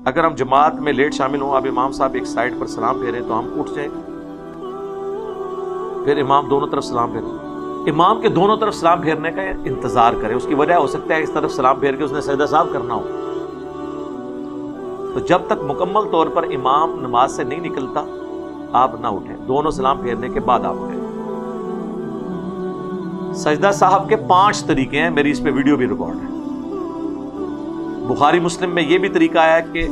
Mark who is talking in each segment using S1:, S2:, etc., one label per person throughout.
S1: اگر ہم جماعت میں لیٹ شامل ہوں، اب امام صاحب ایک سائڈ پر سلام پھیریں تو ہم اٹھ جائیں، پھر امام دونوں طرف سلام پھیریں، امام کے دونوں طرف سلام پھیرنے کا انتظار کریں. اس کی وجہ ہو سکتا ہے اس طرف سلام پھیر کے اس نے سجدہ صاحب کرنا ہو، تو جب تک مکمل طور پر امام نماز سے نہیں نکلتا آپ نہ اٹھیں، دونوں سلام پھیرنے کے بعد آپ اٹھیں. سجدہ صاحب کے 5 طریقے ہیں، میری اس پہ ویڈیو بھی ریکارڈ ہے. بخاری مسلم میں یہ بھی طریقہ ہے کہ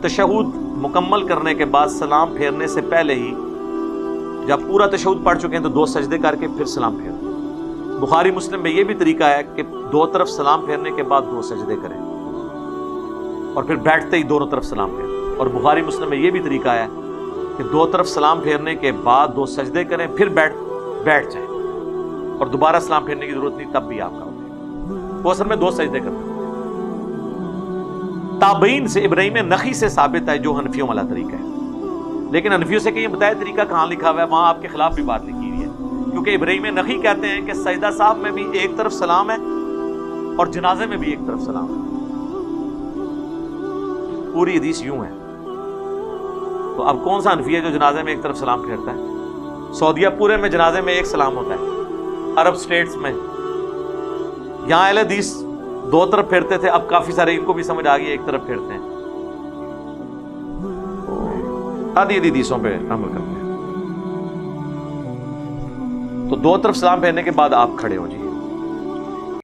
S1: تشہد مکمل کرنے کے بعد سلام پھیرنے سے پہلے ہی جب پورا تشہد پڑھ چکے ہیں تو 2 سجدے کر کے پھر سلام پھیریں. بخاری مسلم میں یہ بھی طریقہ ہے کہ 2 طرف سلام پھیرنے کے بعد 2 سجدے کریں اور پھر بیٹھتے ہی دونوں طرف سلام پھیریں. اور بخاری مسلم میں یہ بھی طریقہ ہے کہ 2 طرف سلام پھیرنے کے بعد 2 سجدے کریں، پھر بیٹھ جائیں اور دوبارہ سلام پھیرنے کی ضرورت نہیں، تب بھی آپ کا اٹھیں. وہ اصل میں 2 سجدے کرتے ہیں. تابعین سے ابراہیم نخعی سے ثابت ہے جو حنفیوں والا طریقہ ہے، لیکن حنفیوں سے کہ یہ بتایا طریقہ کہاں لکھا ہوا ہے، وہاں آپ کے خلاف بھی بات لکھی ہوئی ہے. کیونکہ ابراہیم نخعی کہتے ہیں کہ سجدہ صاحب میں بھی ایک طرف سلام ہے اور جنازے میں بھی ایک طرف سلام ہے. پوری حدیث یوں ہے. تو اب کون سا حنفی ہے جو جنازے میں ایک طرف سلام پھیرتا ہے؟ سعودیہ پورے میں جنازے میں ایک سلام ہوتا ہے، عرب سٹیٹس میں. یہاں اہل حدیث 2 طرف پھیرتے تھے، اب کافی سارے ان کو بھی سمجھ آ گئی ایک طرف پھیرتے ہیں، آدھی حدیثوں پہ عمل کرتے ہیں. تو 2 طرف سلام پھیرنے کے بعد آپ کھڑے ہو جی.